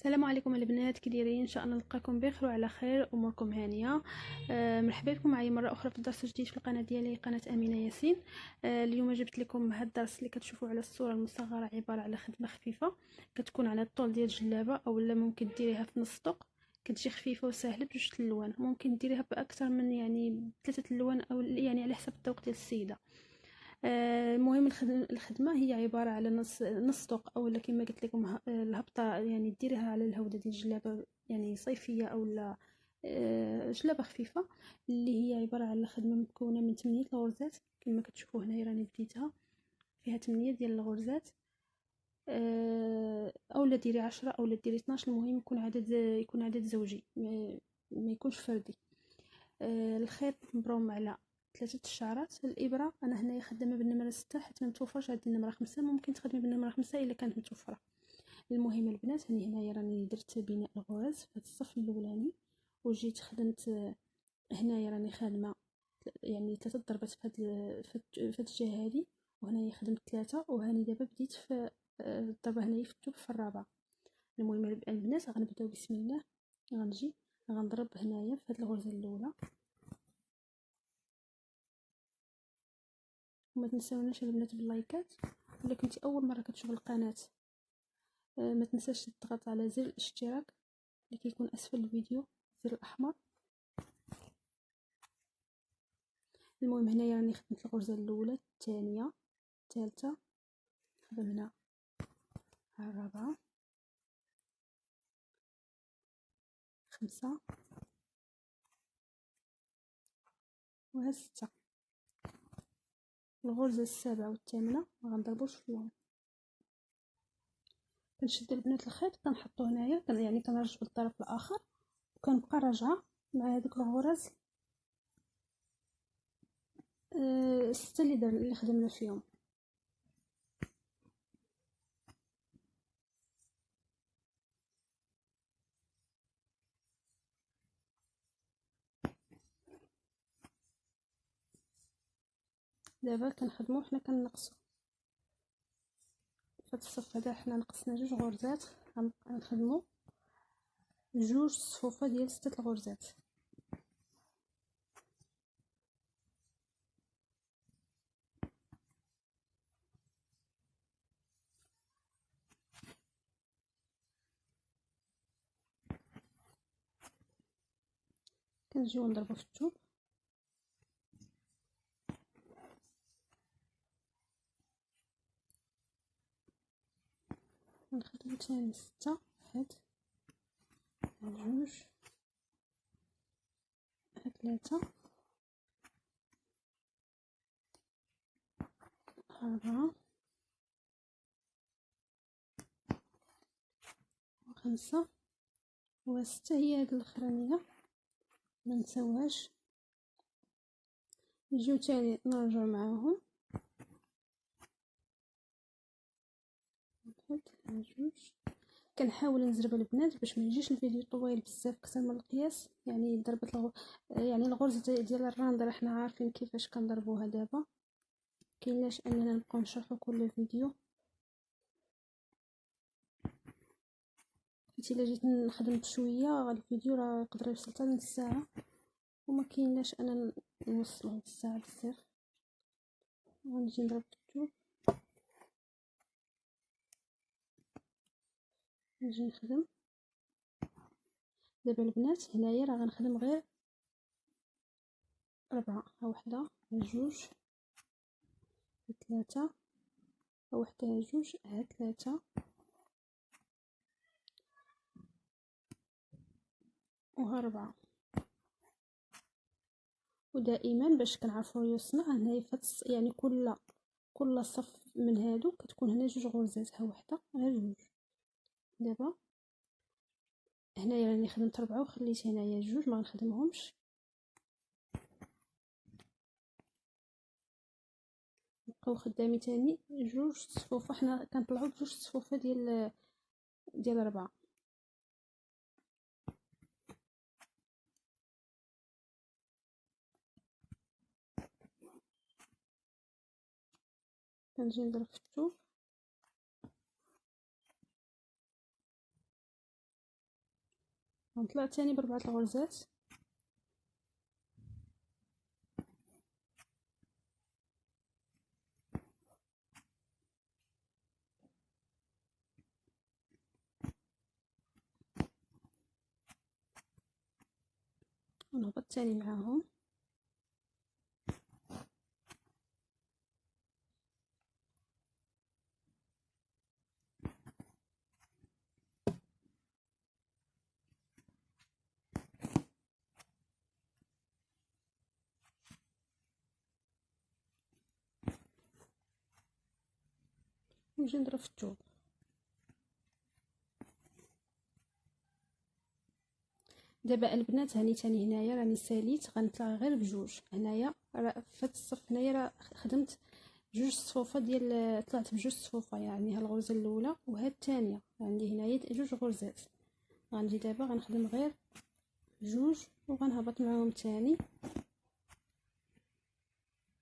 السلام عليكم البنات، كي دايرين؟ ان شاء الله نلقاكم بخير وعلى خير، اموركم هانيه. مرحبا بكم معايا مره اخرى في درس جديد في القناه ديالي، قناه امينه ياسين. اليوم جبت لكم هذا الدرس اللي كتشوفوا على الصوره المصغره، عباره على خدمه خفيفه كتكون على الطول ديال الجلابه، اولا ممكن ديريها في نص طق. كتجي خفيفه وسهله بجوج الالوان، ممكن ديريها باكثر من بثلاثه الالوان، او على حسب الذوق ديال السيده. المهم الخدمه هي عباره على نص طوق، اولا كما قلت لكم الهبطه، ديريها على الهوده ديال الجلابه، صيفيه اولا جلابه خفيفه، اللي هي عباره على خدمه مكونه من 8 الغرزات. كما كتشوفوا هنايا راني بديتها، فيها 8 ديال الغرزات. اولا ديري 10 اولا ديري 12، المهم يكون عدد زوجي، ما يكونش فردي. الخيط مبروم على 3 الشعرات. الابره انا هنايا خدامه بالنمره 6 حيت ما متوفرش عندي النمره 5، ممكن تخدمي بالنمره 5 الا كانت متوفره. المهم البنات، هنايا راني درت بناء الغرز في هذا الصف الاولاني، وجيت خدمت هنايا راني خادمه 3 ضربات في هاد الجهه هادي، وهنايا خدمت 3، وهاني دابا بديت في الضربه هنايا في الثوب في الرابعه. المهم البنات غنبداو بسم الله. غنجي غنضرب هنايا في هاد الغرزه الاولى، وما تنساوناش البنات باللايكات. ولا كنتي اول مره كتشوف القناه، ما تنساش تضغط على زر الاشتراك اللي كيكون اسفل الفيديو، الزر الاحمر. المهم هنايا راني خدمت الغرزه الاولى، الثانيه، الثالثه، خدمنا الرابعه، خمسة وها 6. الغرزه السابعه والثامنه ما غنضربوش فيهم. كنشد البنات الخيط، كنحطو هنايا، كنرجع بالطرف الاخر، وكنبقى راجعه مع هذوك الغرز 6 اللي خدمنا فيهم. دابا كنخدمو حنا كنقصو في هاد الصف هذا، حنا نقصنا 2 غرزات، غنخدمو 2 صفوفه ديال 6 الغرزات. كنجيو نضربو في الثوب، نخدمو تاني 6، 1 2 3 4 5 و6. هي هاد الاخرانيه ما نساوهاش. نجيو تاني نرجعو معاهم 1 2. كنحاول نزرب البنات باش ما يجيش الفيديو طويل بزاف اكثر من القياس. ضربه الغرزه ديال الراندر حنا عارفين كيفاش كنضربوها دابا، كاينلاش اننا نبقاو نشرحو كل فيديو. حيت الا جيت نخدم بشويه الفيديو راه يقدر يوصل حتى نص ساعه، وما كاينلاش انا نوصلو هاد الساعه بزاف. غنجي نضرب الثوب، نجي نخدم. دابا البنات هنايا راه غنخدم غير 4. ها وحده، ها جوج، ها 3، ها وحده، ها جوج، ها 3 وها 4. ودائما باش كنعرفوا ريوسنا هنايا كل صف من هادو كتكون هنا 2 غرزات، ها وحده، ها جوج. دابا هنايا راني خدمت 4 وخليت هنايا 2 ما غنخدمهمش. نبقاو خدامين تاني 2 صفوفه، حنا كنطلعوا ب2 صفوفه ديال 4. كنجي نضرب في الثوب، غنطلع تاني بربعة الغرزات، ونهبط تاني معاهم، ونجي نضرب في الثوب. دابا البنات هاني تاني هنايا راني ساليت، غنطلع غير بجوج هنايا. راه في هاد الصف هنايا راه خدمت جوج صفوفه ديال، طلعت بجوج صفوفه، يعني ها الغرزه الاولى وها الثانيه، عندي هنايا جوج غرزات. غنجي دابا غنخدم غير جوج وغنهبط معاهم تاني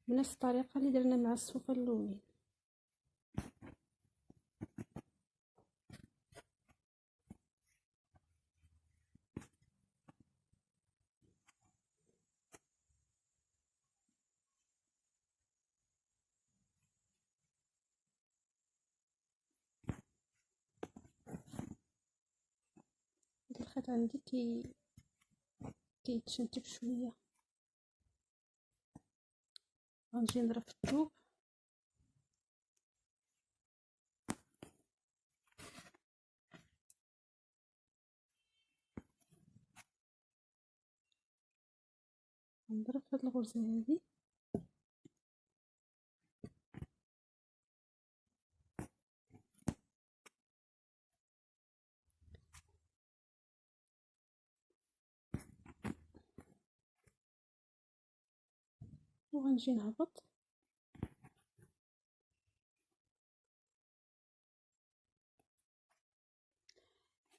بنفس الطريقه اللي درنا مع الصفوفه الاولين. هاد الخيط عندي كيتشنتف شويه. غنجي نضرب في الثوب، نضرب في هاد الغرزه هذه، وغنجي نهبط.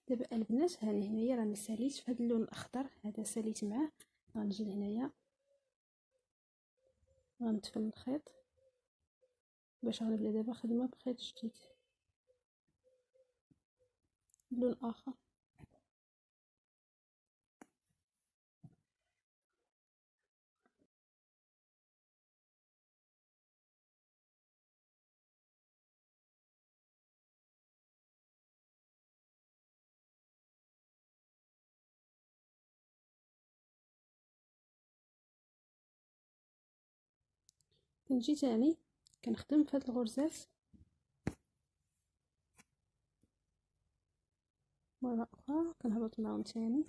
دابا البنات هاني هنايا راني ساليت في هاد اللون الاخضر هذا، ساليت معاه. غنجي لهنايا غنتفل الخيط باش غنبدا دابا خدمه بخيط جديد بلون اخر. كنجي تاني كنخدم في هاد الغرزات مره اخرى، كنهبط معاهم تاني.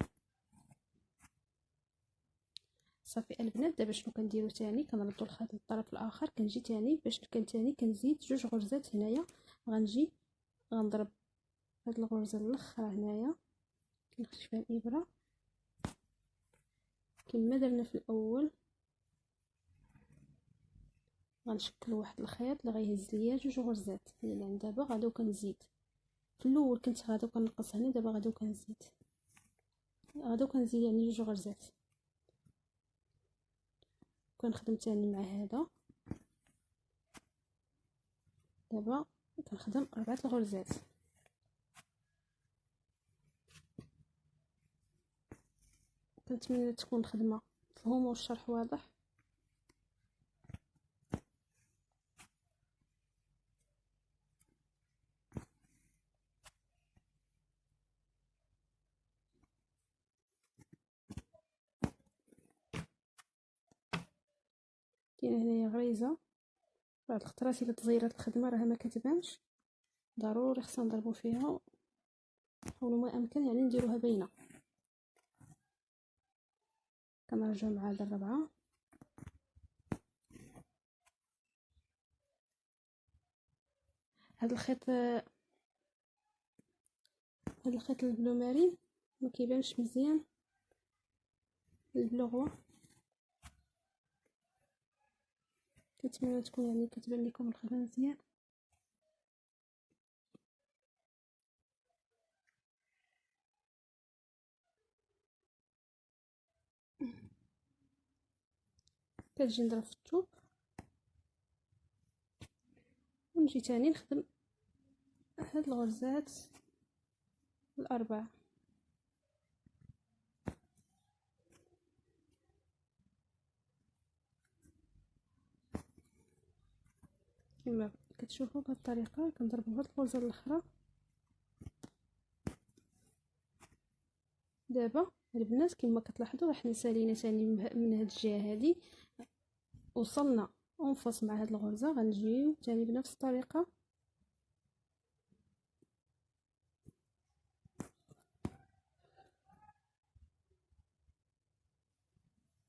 صافي البنات دابا شنو كنديرو تاني، كنردو الخيط للطرف الاخر، كنجي تاني باش نركب تاني كنزيد جوج غرزات هنايا. غنجي غنضرب هاد الغرزه الاخرى هنايا، كنخرج فيها الابره كما درنا في الاول. غنشكل واحد الخيط اللي غيهز ليا جوج غرزات. يعني دابا غادو كنزيد، في الاول كنت غادو كنقص هنا، دابا غادو كنزيد يعني جوج غرزات. كنخدم تاني مع هذا، دابا كنخدم 4 الغرزات. كنتمنى تكون الخدمه مفهومه والشرح واضح. كاين هنايا غريزه بعض الخطرات الا تزيرات الخدمه راها ما كتبانش، ضروري خصنا نضربوا فيها، حاولوا ما امكن يعني نديروها باينه. كنرجعوا مع هذه الرابعه. هذا الخيط البلو مارين ما كيبانش مزيان، البلو غوا. كنتمنى تكون يعني كتبان لكم الخدمه مزيان. كنجي نضرب في الثوب ونجي تاني نخدم هاد الغرزات الاربعه. كما كتشوفوا بهذه الطريقه كنضربوا هاد الغرزه الاخرى. دابا البنات كما كتلاحظوا حنا سالينا ثاني من هاد الجهه هادي، وصلنا اونفاس مع هاد الغرزه. غنجيو ثاني بنفس الطريقه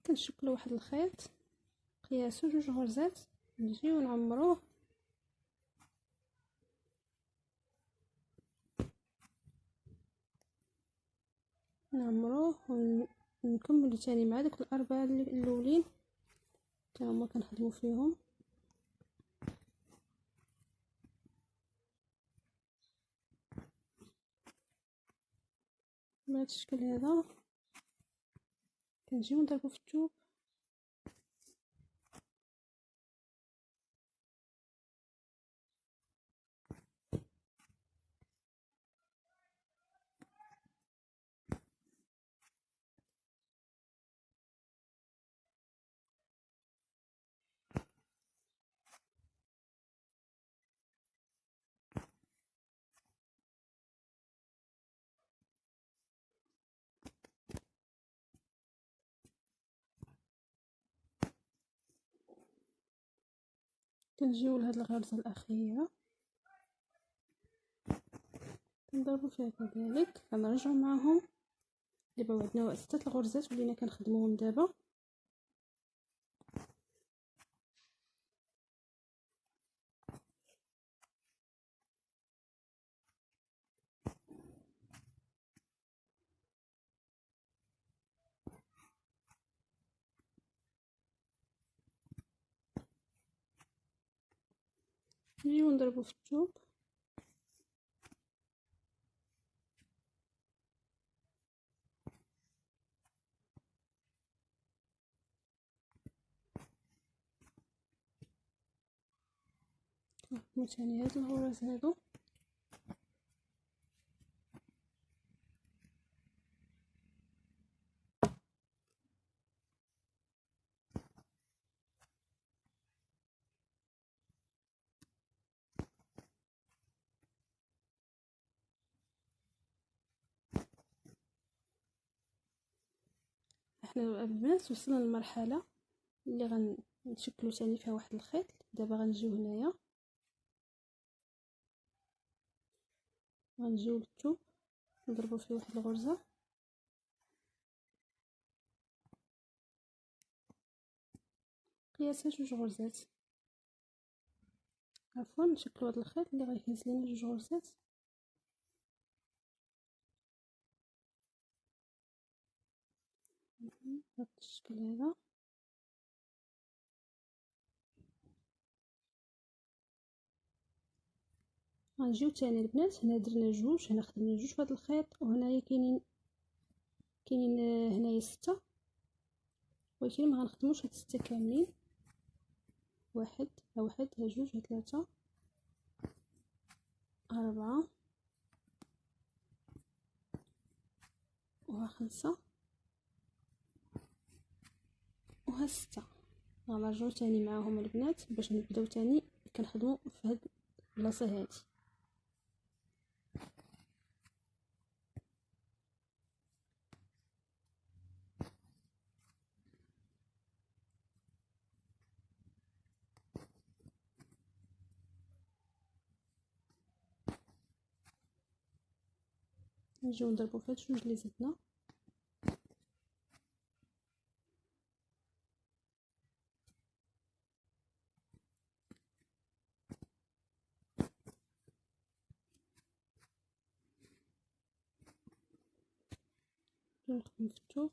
كنشكلوا واحد الخيط قياسو 2 غرزات، نجيو نعمروه ونكملوا ثاني مع دوك الاربعه الاولين حتى هما كنخدموا فيهم بهذا الشكل هذا. كنجيو نضربوا في الثوب كنجيو لهاد الغرزه الاخيره كنضربوا فيها كذلك. كنرجعوا معهم. دابا عندنا 6 الغرزات ولينا كنخدموهم دابا. نجيو نضربوا في الثوب ثاني هاد الغرز هادو. احنا البنات وصلنا للمرحله اللي غنشكلوا ثاني فيها واحد الخيط. دابا غنجيو هنايا غنجيو للثوب نضربوا فيه واحد الغرزه قياسها 2 غرزات. عفوا نشكلوا هذا الخيط اللي غيهز لينا 2 غرزات. بهذا الشكل هذا. غنجيو ثاني البنات هنا درنا 2، هنا خدمنا 2 في هذا الخيط، وهنايا كاينين هنايا 6، ولكن ما غنخدموش هاد 6 كاملين. 1 ها 1 ها 2 ها 3 4 وها 5 وها 6. غنرجعو تاني معاهم البنات باش نبداو تاني كنخدمو في هاد البلاصه هادي. نجيو نضربو في هاد 2 اللي زدنا. نخدم في الثوب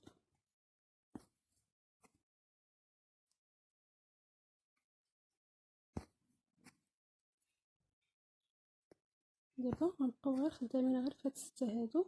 دابا غنبقاو غير خدامين غير في هاد 6 هادو.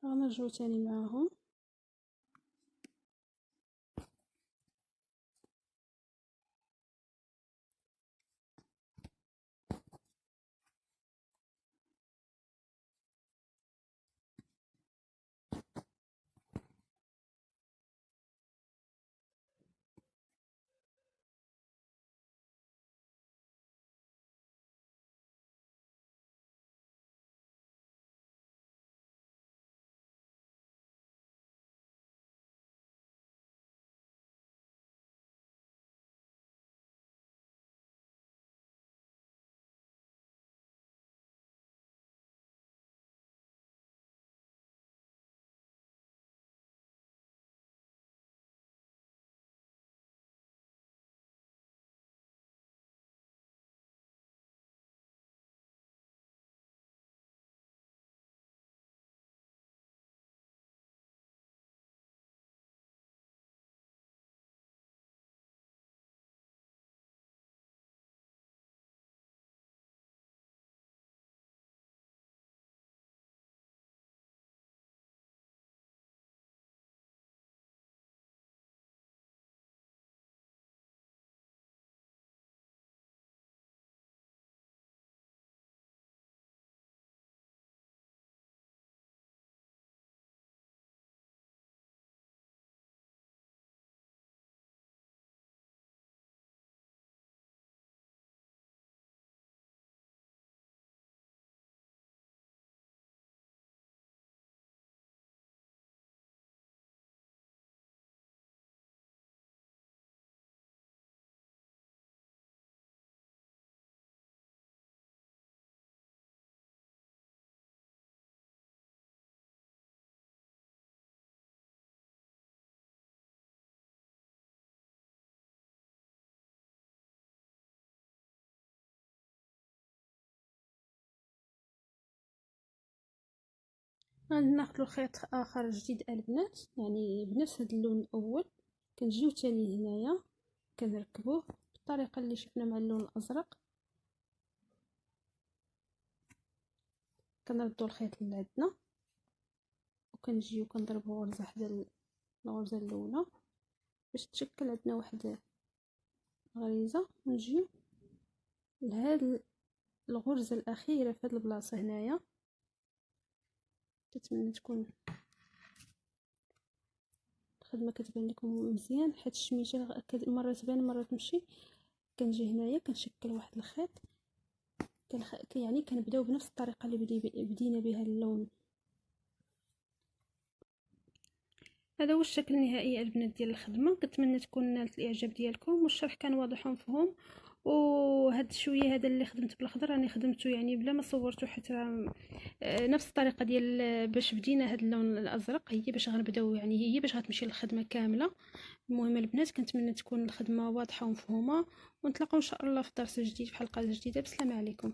غنرجعو تاني معاهم. غادي ناخدو خيط اخر جديد البنات، يعني بنفس هذا اللون الاول. كنجيو تاني هنايا كنركبوه بالطريقه اللي شفنا مع اللون الازرق. كنردو الخيط اللي عندنا وكنجيو كنضربو غرزه حدا الغرزه الاولى باش تشكل عندنا واحد الغريزه، ونجيو لهاد الغرزه الاخيره في هاد البلاصه هنايا. كنتمنى تكون الخدمه كتبان لكم مزيان، حيت الشميشه مره تبان مره تمشي. كنجي هنايا كنشكل واحد الخيط، يعني كنبداو بنفس الطريقه اللي بدينا بها اللون. هذا هو الشكل النهائي البنات ديال الخدمه. كنتمنى تكون نالت الاعجاب ديالكم والشرح كان واضح ومفهوم. وهاد شويه هذا اللي خدمت بالخضر راني خدمته يعني بلا ما صورته، حيت نفس الطريقه ديال باش بدينا هاد اللون الازرق هي باش غنبداو، يعني هي باش غتمشي الخدمه كامله. المهم البنات كنتمنى تكون الخدمه واضحه ومفهومه، ونتلاقاو ان شاء الله في درس جديد في حلقه جديده. بسلام عليكم.